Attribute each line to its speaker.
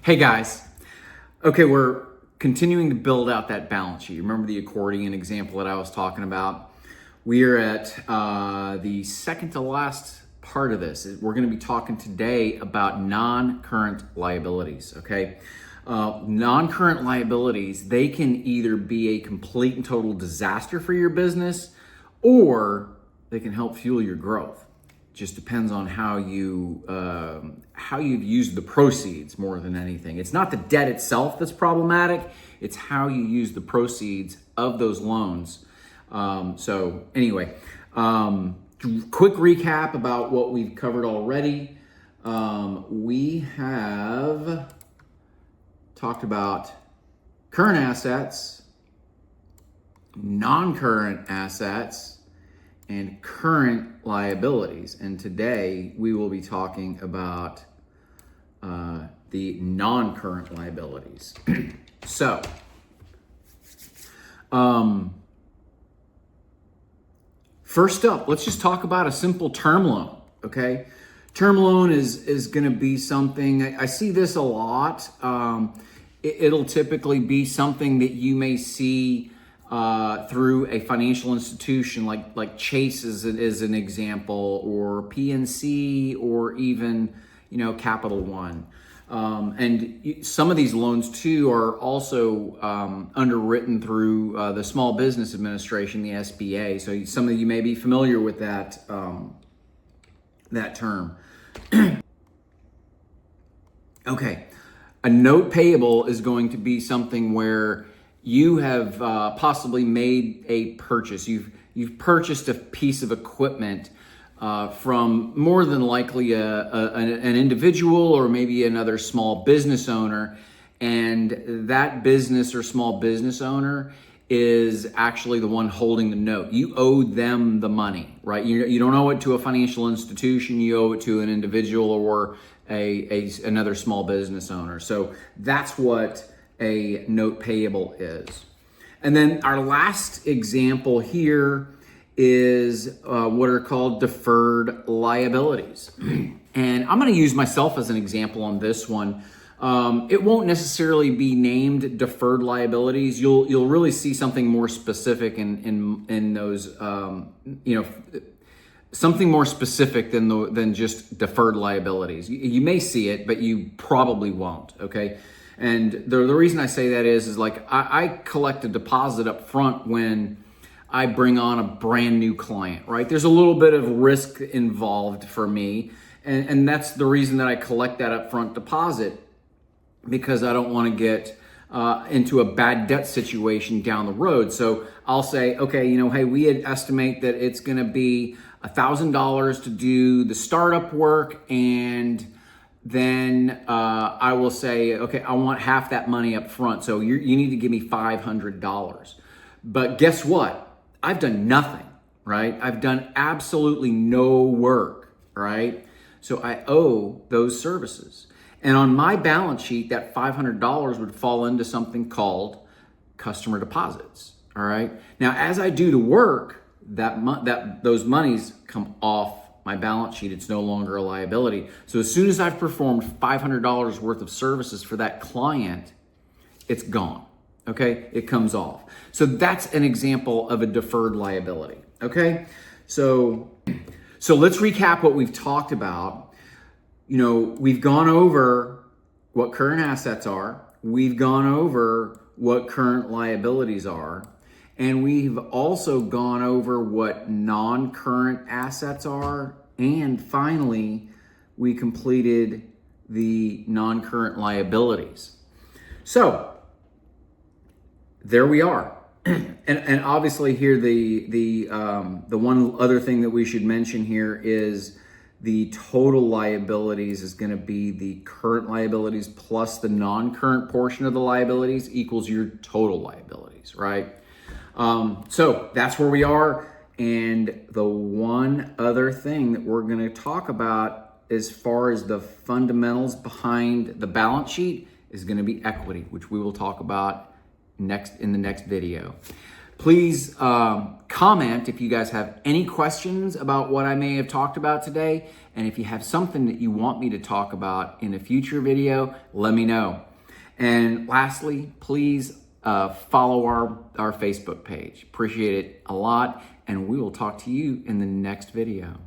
Speaker 1: Hey guys. Okay, we're continuing to build out that balance sheet. Remember the accordion example that I was talking about? We are at the second to last part of this. We're going to be talking today about non-current liabilities, okay? Non-current liabilities, they can either be a complete and total disaster for your business, or they can help fuel your growth. Just depends on how you've used the proceeds more than anything. It's not the debt itself that's problematic. It's how you use the proceeds of those loans. So anyway, quick recap about what we've covered already. We have talked about current assets, non-current assets, and current liabilities. And today we will be talking about the non-current liabilities. So, first up, let's just talk about a simple term loan, okay? Term loan is going to be something, I see this a lot. It'll typically be something that you may see through a financial institution like Chase is an example, or PNC, or even Capital One. And some of these loans too are also underwritten through the Small Business Administration, the SBA. So some of you may be familiar with that that term. Okay, a note payable is going to be something where you have possibly made a purchase. You've purchased a piece of equipment from more than likely an individual or maybe another small business owner, and that business or small business owner is actually the one holding the note. You owe them the money, right? You don't owe it to a financial institution. You owe it to an individual or another small business owner. So that's what a note payable is. And then our last example here is what are called deferred liabilities. And I'm going to use myself as an example on this one. It won't necessarily be named deferred liabilities. You'll really see something more specific in those, something more specific than just deferred liabilities. You may see it, but you probably won't, okay? And the reason I say that is like I collect a deposit up front when I bring on a brand new client, right? There's a little bit of risk involved for me. And that's the reason that I collect that upfront deposit, because I don't want to get into a bad debt situation down the road. So I'll say, okay, hey, we estimate that it's going to be $1,000 to do the startup work, and then I will say, okay, I want half that money up front. So you need to give me $500. But guess what? I've done nothing, right? I've done absolutely no work, right? So I owe those services. And on my balance sheet, that $500 would fall into something called customer deposits, all right? Now, as I do the work, those monies come off my balance sheet. It's no longer a liability. So as soon as I've performed $500 worth of services for that client, it's gone, okay? It comes off. So that's an example of a deferred liability, okay? So let's recap what we've talked about. We've gone over what current assets are. We've gone over what current liabilities are. And we've also gone over what non-current assets are. And finally, we completed the non-current liabilities. So there we are. And obviously here, the one other thing that we should mention here is the total liabilities is going to be the current liabilities plus the non-current portion of the liabilities equals your total liabilities, right? So that's where we are. And the one other thing that we're going to talk about as far as the fundamentals behind the balance sheet is going to be equity, which we will talk about in the next video. Please comment if you guys have any questions about what I may have talked about today. And if you have something that you want me to talk about in a future video, let me know. And lastly, please follow our Facebook page. Appreciate it a lot. And we will talk to you in the next video.